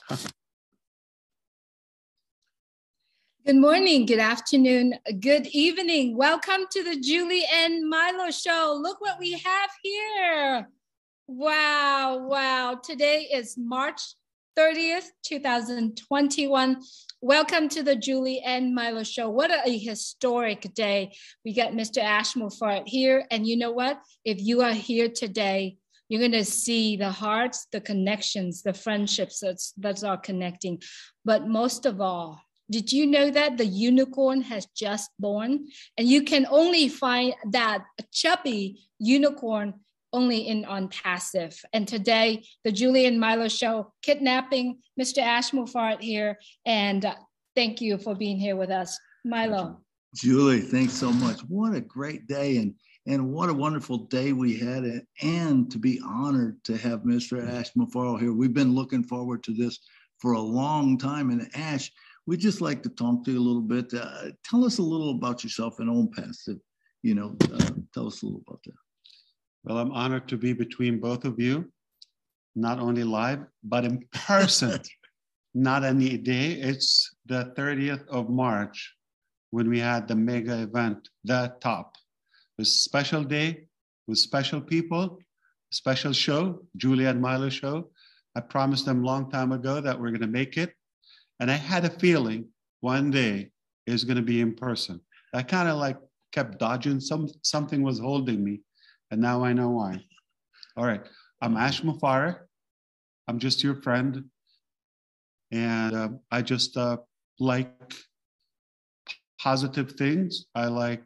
Good morning, good afternoon, good evening. Welcome to the Julie and Milo show. Look what we have here. Wow. Today is March 30th, 2021. Welcome to the Julie and Milo show. What a historic day. We got Mr. Mufareh here. And you know what? If you are here today, you're going to see the hearts, the connections, the friendships that's are connecting. But most of all, did you know that the unicorn has just born? And you can only find that chubby unicorn only in ONPASSIVE. And today, the Julie and Milo show, kidnapping Mr. Mufareh here. And thank you for being here with us. Milo. Julie, thanks so much. What a great day. And what a wonderful day we had. And to be honored to have Mr. Mufareh here. We've been looking forward to this for a long time. And Ash, we'd just like to talk to you a little bit. Tell us a little about yourself and ONPASSIVE. Tell us a little about that. Well, I'm honored to be between both of you, not only live, but in person. Not any day. It's the 30th of March when we had the mega event, The Top. It was a special day with special people, special show, Julie and Milo show. I promised them a long time ago that we're going to make it. And I had a feeling one day it was going to be in person. I kind of like kept dodging. Something was holding me. And now I know why. All right. I'm Mufareh. I'm just your friend. And I just like positive things. I like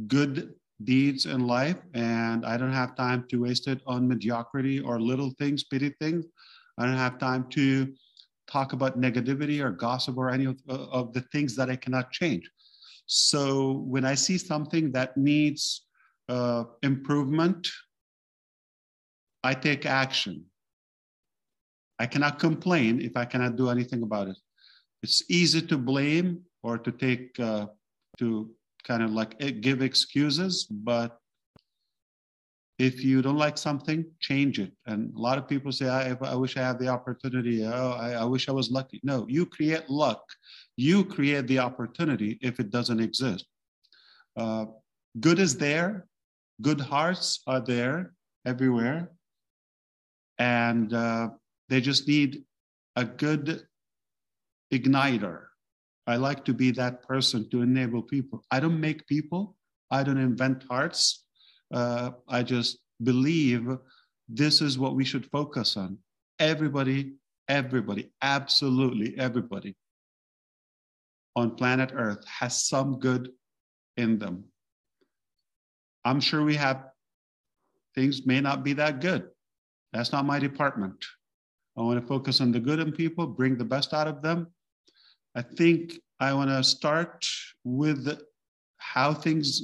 good deeds in life. And I don't have time to waste it on mediocrity or little things, petty things. I don't have time to talk about negativity or gossip or any of the things that I cannot change. So when I see something that needs improvement, I take action. I cannot complain if I cannot do anything about it. It's easy to blame or to take, to kind of like give excuses, but if you don't like something, change it. And a lot of people say, I wish I had the opportunity. I wish I was lucky. No, you create luck. You create the opportunity if it doesn't exist. Good is there. Good hearts are there everywhere. And they just need a good igniter. I like to be that person to enable people. I don't make people. I don't invent hearts. I just believe this is what we should focus on. Everybody, absolutely everybody on planet Earth has some good in them. I'm sure we have things may not be that good. That's not my department. I want to focus on the good in people, bring the best out of them. I think I want to start with how things,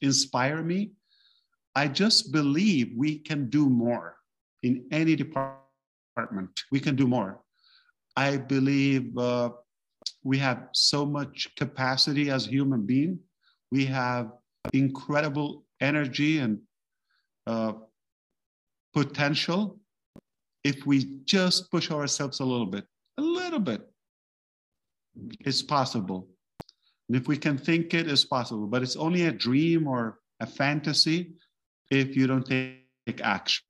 inspire me. I just believe we can do more in any department. We can do more. I believe we have so much capacity as a human being. We have incredible energy and potential if we just push ourselves a little bit. It's possible. And if we can think it, it's possible. But it's only a dream or a fantasy if you don't take action.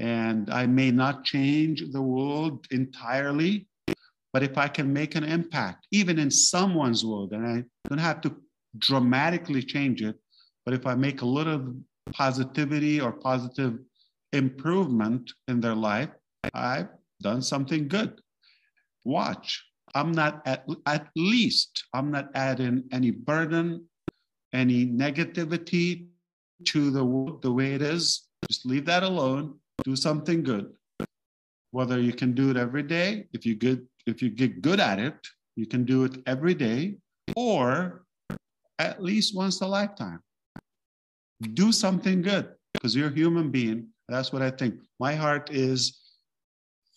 And I may not change the world entirely, but if I can make an impact, even in someone's world, and I don't have to dramatically change it, but if I make a little positivity or positive improvement in their life, I've done something good. Watch. I'm not at least I'm not adding any burden, any negativity to the world the way it is. Just leave that alone. Do something good. Whether you can do it every day, if you get good at it, you can do it every day, or at least once a lifetime. Do something good because you're a human being. That's what I think. My heart is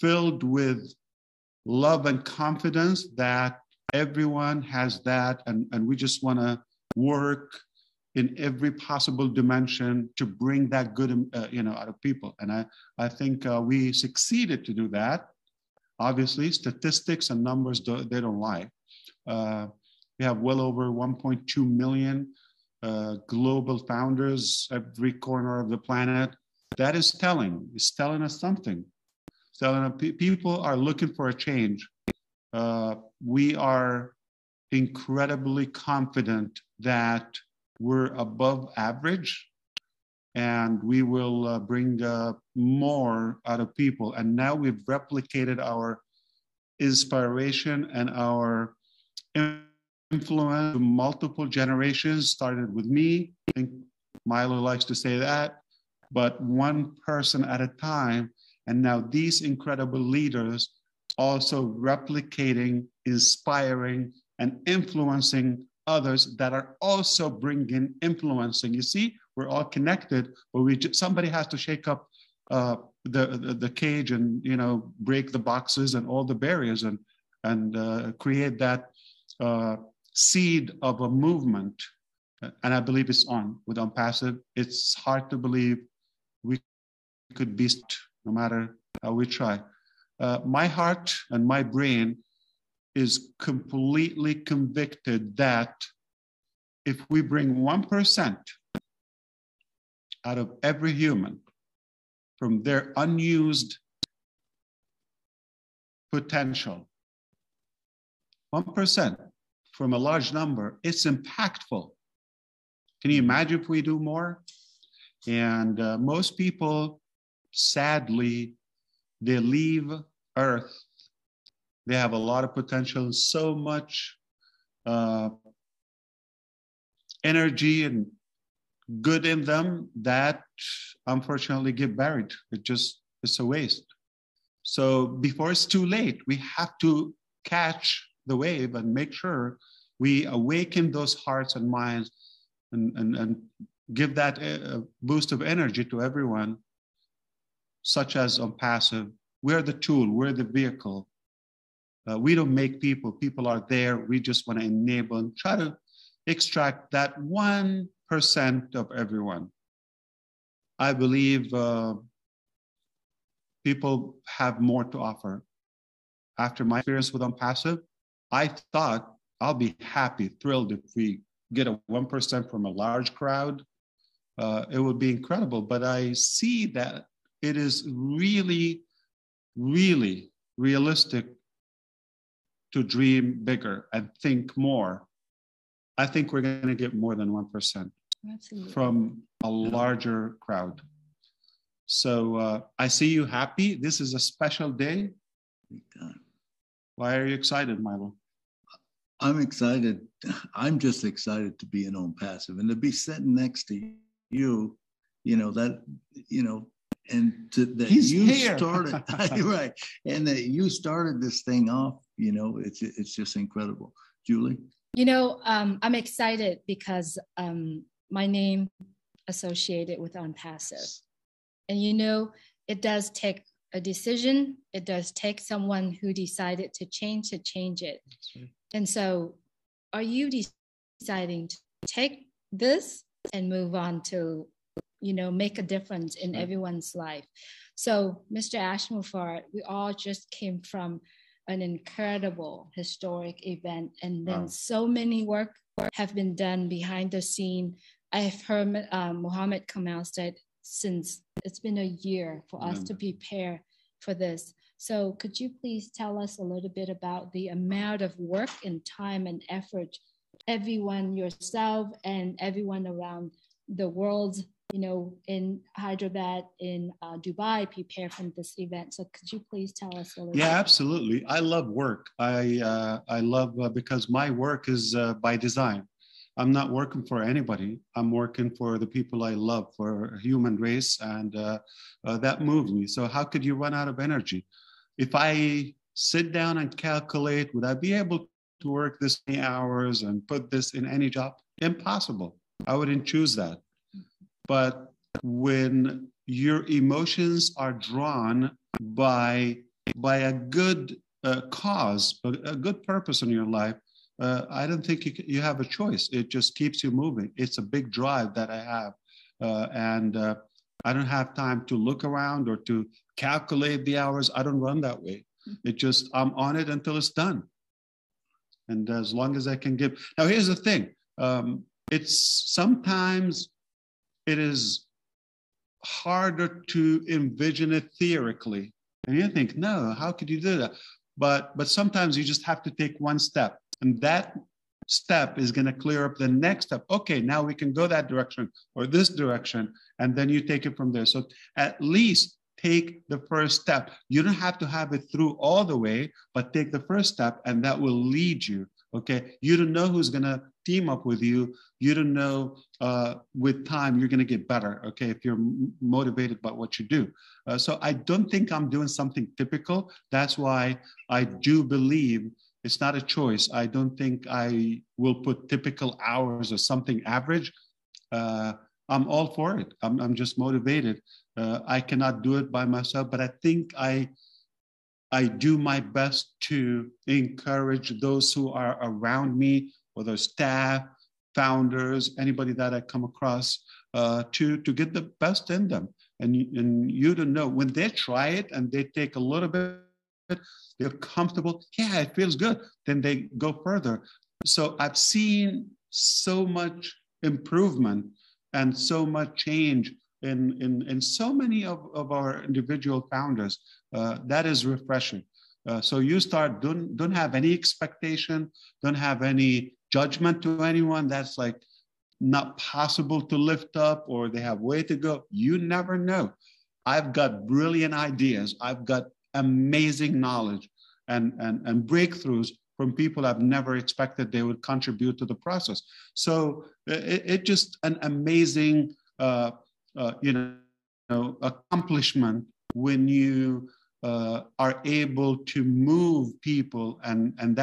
filled with love and confidence that everyone has that, and we just want to work in every possible dimension to bring that good, out of people. And I think we succeeded to do that. Obviously, statistics and numbers, they don't lie. We have well over 1.2 million global founders every corner of the planet. That is telling. It's telling us something. It's telling us people are looking for a change. We are incredibly confident that we're above average, and we will bring more out of people. And now we've replicated our inspiration and our influence to multiple generations. Started with me. I think Milo likes to say that, but one person at a time. And now these incredible leaders also replicating, inspiring, and influencing others that are also bringing, influencing. You see, we're all connected, but somebody has to shake up the cage and, you know, break the boxes and all the barriers and create that seed of a movement. And I believe it's on with ONPASSIVE. It's hard to believe we could be, no matter how we try. My heart and my brain is completely convicted that if we bring 1% out of every human from their unused potential, 1% from a large number, it's impactful. Can you imagine if we do more? And most people, sadly, they leave Earth. They have a lot of potential, so much energy and good in them that unfortunately get buried. It's a waste. So before it's too late, we have to catch the wave and make sure we awaken those hearts and minds and give that a boost of energy to everyone, such as ONPASSIVE. We're the tool, we're the vehicle. We don't make people, people are there. We just want to enable and try to extract that 1% of everyone. I believe people have more to offer. After my experience with ONPASSIVE, I thought I'll be happy, thrilled if we get a 1% from a large crowd. It would be incredible, but I see that it is really, really realistic to dream bigger and think more. I think we're going to get more than 1% from a larger crowd. So I see you happy. This is a special day. Why are you excited, Milo? I'm excited. I'm just excited to be in ONPASSIVE and to be sitting next to you, you know, that, you know, and that you started, right, and that you started this thing off, you know, it's just incredible. Julie? You know, I'm excited because my name associated with ONPASSIVE. And, you know, it does take a decision. It does take someone who decided to change it. Right. And so are you deciding to take this and move on to, you know, make a difference in everyone's life? So, Mr. Mufareh, we all just came from an incredible historic event, and then so many work have been done behind the scene. I've heard Mohammed Kamal said since it's been a year for us to prepare for this. So could you please tell us a little bit about the amount of work and time and effort everyone, yourself and everyone around the world, you know, in Hyderabad, in Dubai, prepare for this event? So could you please tell us a little bit? Yeah, absolutely. I love work. I love because my work is by design. I'm not working for anybody. I'm working for the people I love, for a human race, and that moves me. So how could you run out of energy? If I sit down and calculate, would I be able to work this many hours and put this in any job? Impossible. I wouldn't choose that. But when your emotions are drawn by a good cause, a good purpose in your life, I don't think you have a choice. It just keeps you moving. It's a big drive that I have. And I don't have time to look around or to calculate the hours. I don't run that way. It just, I'm on it until it's done. And as long as I can give. Now, here's the thing. Sometimes it is harder to envision it theoretically. And you think, no, how could you do that? But sometimes you just have to take one step. And that step is going to clear up the next step. Okay, now we can go that direction or this direction. And then you take it from there. So at least take the first step. You don't have to have it through all the way, but take the first step and that will lead you. Okay, you don't know who's going to team up with you. You don't know with time you're going to get better. Okay, if you're motivated by what you do. So I don't think I'm doing something typical. That's why I do believe it's not a choice. I don't think I will put typical hours or something average. I'm all for it. I'm just motivated. I cannot do it by myself, but I think I do my best to encourage those who are around me, whether staff, founders, anybody that I come across, to get the best in them. And you don't know, when they try it and they take a little bit, they're comfortable, yeah, it feels good, then they go further. So I've seen so much improvement and so much change in so many of our individual founders. That is refreshing. So you start, don't have any expectation, don't have any judgment to anyone. That's like not possible to lift up or they have way to go. You never know. I've got brilliant ideas. I've got amazing knowledge and breakthroughs from people I've never expected they would contribute to the process. So it just an amazing accomplishment when you are able to move people, and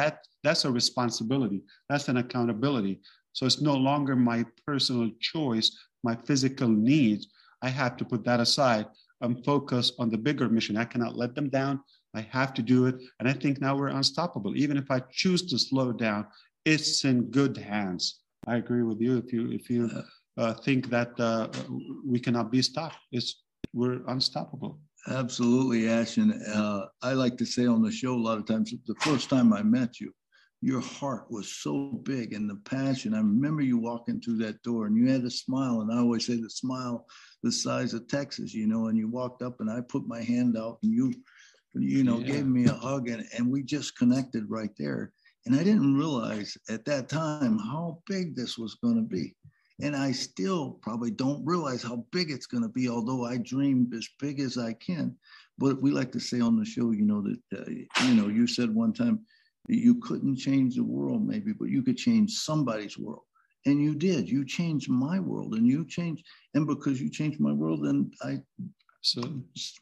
that's a responsibility. That's an accountability. So it's no longer my personal choice, my physical needs. I have to put that aside. I'm focused on the bigger mission. I cannot let them down. I have to do it. And I think now we're unstoppable. Even if I choose to slow down, it's in good hands. I agree with you. If you think that we cannot be stopped, we're unstoppable. Absolutely, Ash. And I like to say on the show a lot of times, the first time I met you, your heart was so big and the passion. I remember you walking through that door and you had a smile. And I always say the smile the size of Texas, and you walked up and I put my hand out and you gave me a hug and we just connected right there. And I didn't realize at that time how big this was going to be. And I still probably don't realize how big it's going to be, although I dream as big as I can. But we like to say on the show, that, you said one time that you couldn't change the world maybe, but you could change somebody's world. And you did. You changed my world and because you changed my world, then I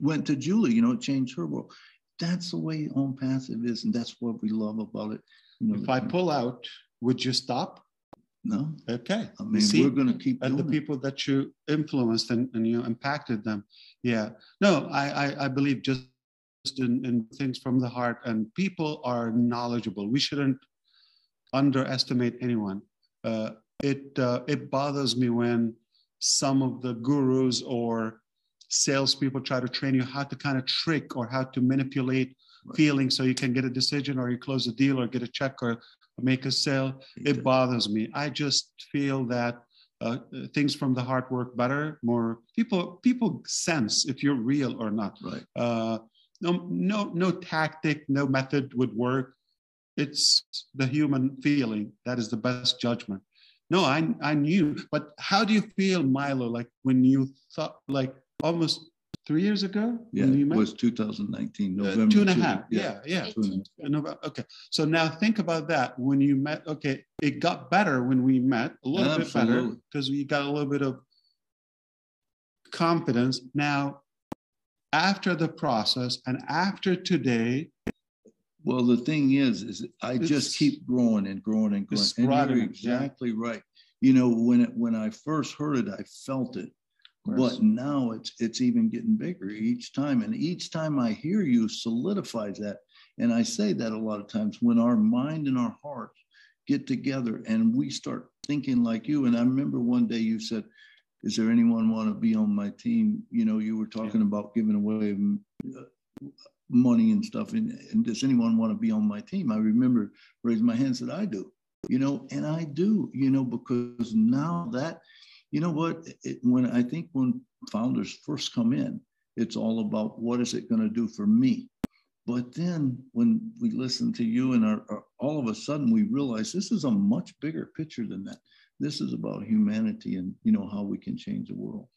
went to Julie, it changed her world. That's the way ONPASSIVE is. And that's what we love about it. If I pull out, would you stop? No. Okay. I mean, we're going to keep and the people that you influenced and you impacted them. Yeah. No, I believe just in things from the heart, and people are knowledgeable. We shouldn't underestimate anyone. It bothers me when some of the gurus or salespeople try to train you how to kind of trick or how to manipulate feelings so you can get a decision or you close a deal or get a check or make a sale. It bothers me. I just feel that things from the heart work better. More people sense if you're real or not. Right. No tactic, no method would work. It's the human feeling that is the best judgment. No, I knew. But how do you feel, Milo? Like when you thought, like almost 3 years ago? Yeah, it was 2019, November. 2.5. Yeah. November. Okay. So now think about that. When you met, okay, it got better when we met, a little bit better because we got a little bit of confidence. Now, after the process and after today. Well, the thing is I just keep growing and growing and growing. And you're exactly right. When I first heard it, I felt it. But now it's even getting bigger each time. And each time I hear you solidifies that. And I say that a lot of times when our mind and our hearts get together and we start thinking like you. And I remember one day you said, is there anyone want to be on my team? You were talking about giving away money and stuff. And does anyone want to be on my team? I remember raising my hand and said, I do, and I do, because now that, what, when founders first come in, it's all about what is it going to do for me? But then when we listen to you and all of a sudden we realize this is a much bigger picture than that. This is about humanity and, how we can change the world.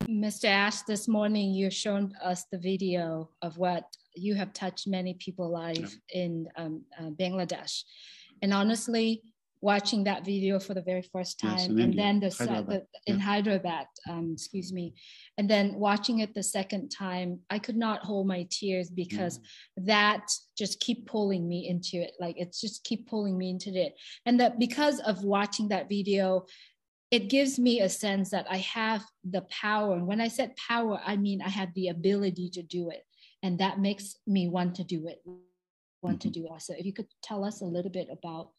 Mr. Ash, this morning you showed us the video of what you have touched many people's lives in Bangladesh. And honestly, watching that video for the very first time, and then in Hyderabad, and then watching it the second time, I could not hold my tears because that just keep pulling me into it. Like it's just keep pulling me into it. And that because of watching that video, it gives me a sense that I have the power. And when I said power, I mean I have the ability to do it. And that makes me want to do it, to do also. If you could tell us a little bit about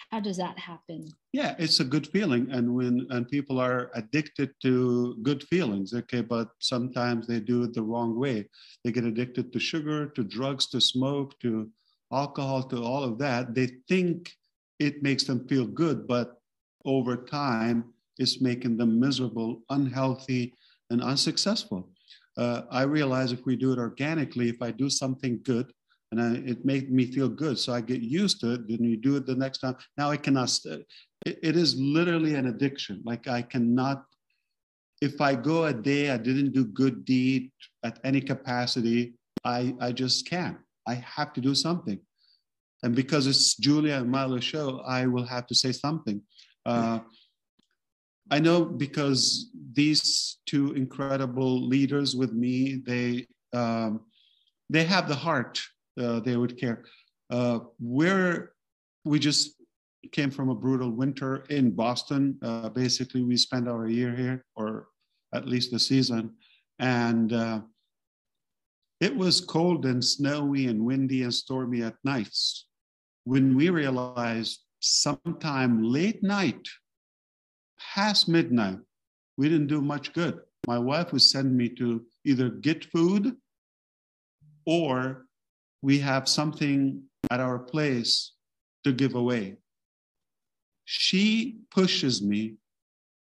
how does that happen? Yeah, it's a good feeling. And people are addicted to good feelings, okay, but sometimes they do it the wrong way. They get addicted to sugar, to drugs, to smoke, to alcohol, to all of that. They think it makes them feel good, but over time, it's making them miserable, unhealthy, and unsuccessful. I realize if we do it organically, if I do something good, and it made me feel good, so I get used to it, then you do it the next time. Now I cannot, it is literally an addiction. Like I cannot, if I go a day, I didn't do good deed at any capacity, I just can't. I have to do something. And because it's Julie and Milo show, I will have to say something. I know because these two incredible leaders with me, they have the heart. They would care. We just came from a brutal winter in Boston. Basically, we spent our year here, or at least the season, and it was cold and snowy and windy and stormy at nights. When we realized sometime late night, past midnight, we didn't do much good. My wife would send me to either get food or we have something at our place to give away. She pushes me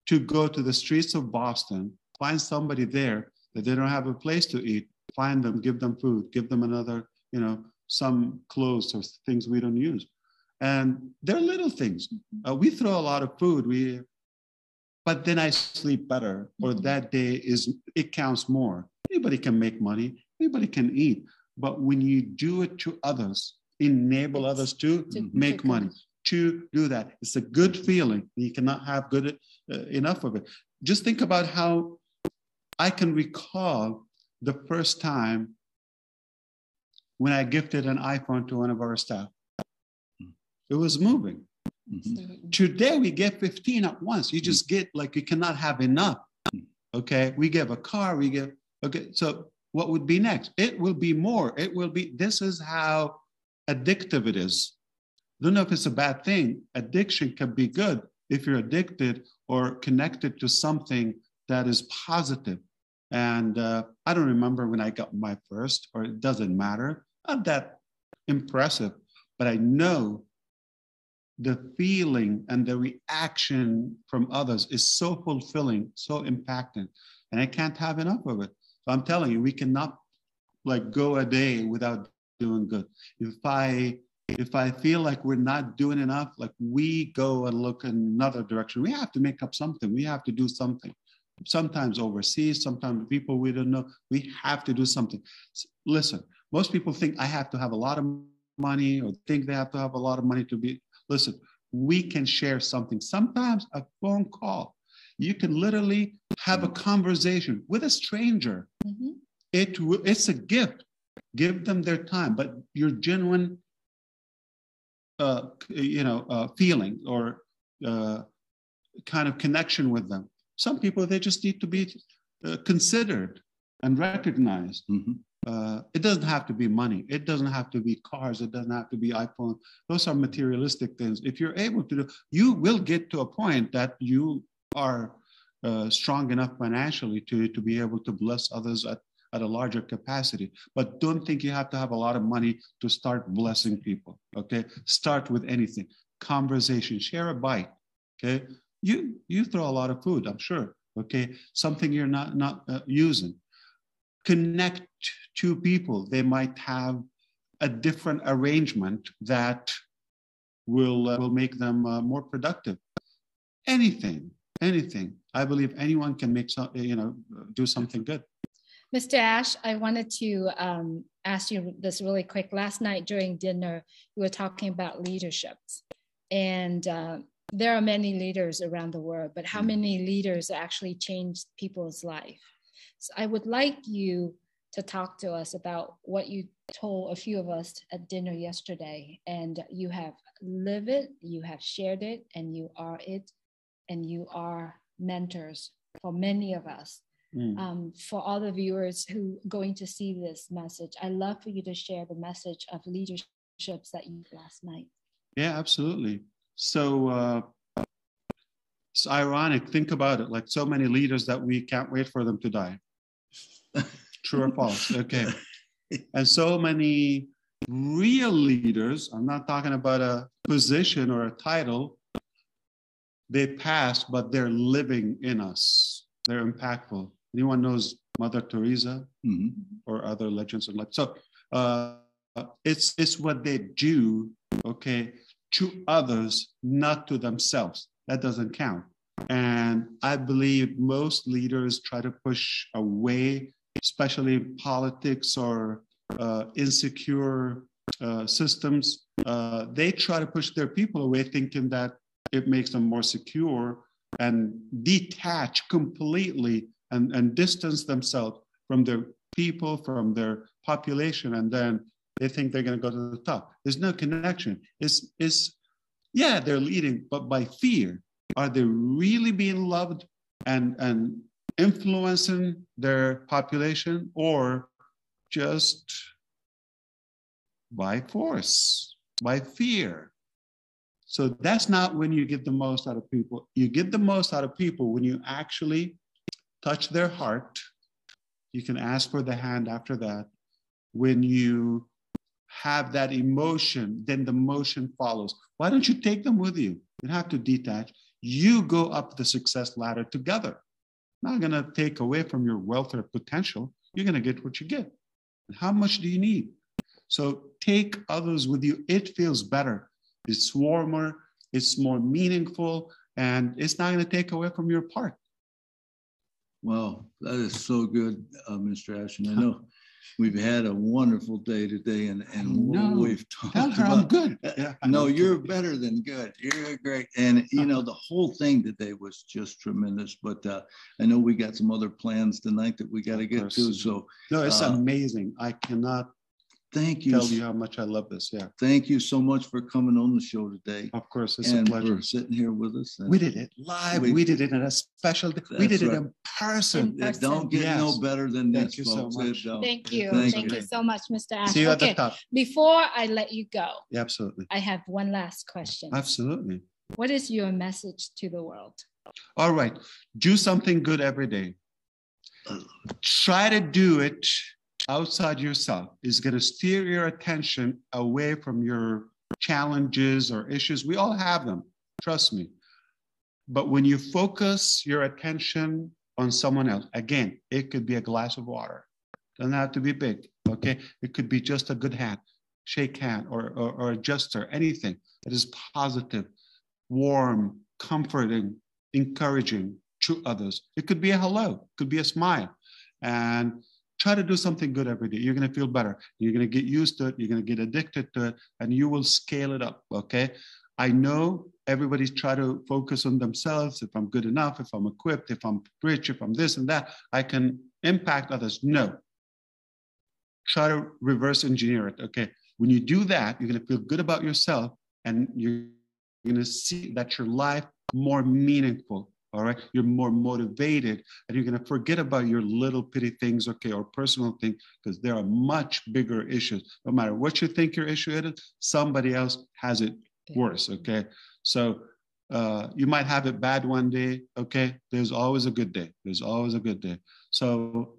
to go to the streets of Boston, find somebody there that they don't have a place to eat, find them, give them food, give them another, some clothes or things we don't use. And they're little things. We throw a lot of food, but then I sleep better, or that day it counts more. Anybody can make money, anybody can eat. But when you do it to others, enable others to make money, to do that, it's a good feeling. You cannot have good enough of it. Just think about how I can recall the first time when I gifted an iPhone to one of our staff. It was moving. Mm-hmm. Today we get 15 at once. You just get like, you cannot have enough. Okay, we give a car, so what would be next? It will be more. This is how addictive it is. I don't know if it's a bad thing. Addiction can be good if you're addicted or connected to something that is positive. And I don't remember when I got my first, or it doesn't matter. Not that impressive, but I know the feeling and the reaction from others is so fulfilling, so impacting, and I can't have enough of it. So I'm telling you, we cannot go a day without doing good. If I feel like we're not doing enough, we go and look in another direction. We have to make up something. We have to do something. Sometimes overseas, sometimes people we don't know. We have to do something. Listen, most people think I have to have a lot of money, or think they have to have a lot of money to be. Listen, we can share something. Sometimes a phone call. You can literally have a conversation with a stranger. Mm-hmm. It's a gift. Give them their time, but your genuine, feeling or kind of connection with them. Some people, they just need to be considered and recognized. Mm-hmm. It doesn't have to be money. It doesn't have to be cars. It doesn't have to be iPhone. Those are materialistic things. If you're able to do, you will get to a point that you are strong enough financially to be able to bless others at a larger capacity. But don't think you have to have a lot of money to start blessing people, okay? Start with anything. Conversation, share a bite, okay? You throw a lot of food, I'm sure, okay? Something you're not using. Connect to people. They might have a different arrangement that will make them more productive. Anything. I believe anyone can make do something good. Mr. Ash, I wanted to ask you this really quick. Last night during dinner, we were talking about leaderships, and there are many leaders around the world, but how many leaders actually changed people's life? So I would like you to talk to us about what you told a few of us at dinner yesterday, and you have lived it, you have shared it, and you are it, and you are mentors for many of us. For all the viewers who are going to see this message, I'd love for you to share the message of leaderships that you did last night. Yeah, absolutely. So it's ironic. Think about it. Like so many leaders that we can't wait for them to die. True or false? Okay. And so many real leaders, I'm not talking about a position or a title, they passed, but they're living in us. They're impactful. Anyone knows Mother Teresa or other legends of life? So it's what they do, okay, to others, not to themselves. That doesn't count. And I believe most leaders try to push away, especially politics or insecure systems. They try to push their people away, thinking that it makes them more secure, and detach completely and distance themselves from their people, from their population, and then they think they're going to go to the top. There's no connection. Yeah, they're leading, but by fear. Are they really being loved and influencing their population, or just by force, by fear? So that's not when you get the most out of people. You get the most out of people when you actually touch their heart. You can ask for the hand after that. When you have that emotion, then the motion follows. Why don't you take them with you? You don't have to detach. You go up the success ladder together. Not going to take away from your wealth or potential. You're going to get what you get. And how much do you need? So take others with you. It feels better. It's warmer. It's more meaningful. And it's not going to take away from your part. Wow, that is so good, Mr. Ash. And I know we've had a wonderful day today, and what we've talked about. I'm good. Yeah, no, you're better than good. You're great. And, you know, the whole thing today was just tremendous. But I know we got some other plans tonight that we got to get to. So no, it's amazing. I cannot thank you. Tell you how much I love this. Yeah. Thank you so much for coming on the show today. Of course, it's a pleasure. For sitting here with us. We did it live. We did it in a special. We did it in person. It don't get no better than this. Thank you so much. Thank you. Thank you so much, Mr. Ash. See you at the top. Before I let you go, yeah, absolutely. I have one last question. Absolutely. What is your message to the world? All right. Do something good every day. Try to do it outside yourself. Is going to steer your attention away from your challenges or issues. We all have them, trust me. But when you focus your attention on someone else, again, it could be a glass of water. Doesn't have to be big, okay? It could be just a good hand, shake hand, or a gesture, anything that is positive, warm, comforting, encouraging to others. It could be a hello, it could be a smile. And try to do something good every day. You're going to feel better. You're going to get used to it. You're going to get addicted to it, and you will scale it up, okay? I know everybody's trying to focus on themselves. If I'm good enough, if I'm equipped, if I'm rich, if I'm this and that, I can impact others. No. Try to reverse engineer it, okay? When you do that, you're going to feel good about yourself, and you're going to see that your life more meaningful. All right, you're more motivated, and you're going to forget about your little petty things, okay, or personal things, because there are much bigger issues. No matter what you think your issue is, somebody else has it worse, okay? So You might have it bad one day. Okay, there's always a good day. There's always a good day. So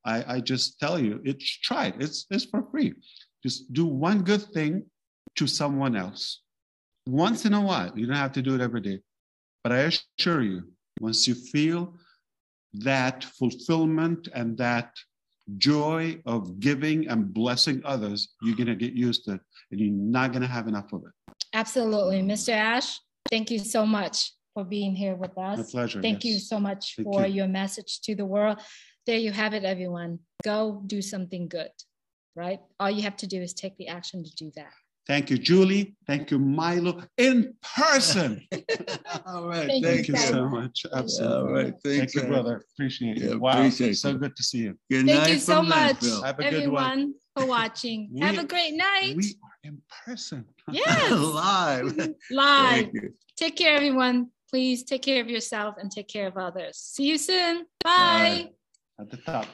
I just tell you, try it. It's for free. Just do one good thing to someone else once in a while. You don't have to do it every day. But I assure you, once you feel that fulfillment and that joy of giving and blessing others, you're going to get used to it, and you're not going to have enough of it. Absolutely. Mr. Ash, thank you so much for being here with us. My pleasure. Thank you so much for your message to the world. There you have it, everyone. Go do something good, right? All you have to do is take the action to do that. Thank you, Julie. Thank you, Milo, in person. All right. Thank you so much. Absolutely. All right. Thank you, brother. Appreciate it. Yeah, Wow. appreciate So you. good to see you. Good Thank night you so from much, Nashville. Have a good everyone, for watching. Have a great night. We are in person. Yes. Live. Live. Thank you. Take care, everyone. Please take care of yourself and take care of others. See you soon. Bye. At the top.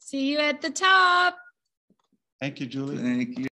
See you at the top. Thank you, Julie. Thank you.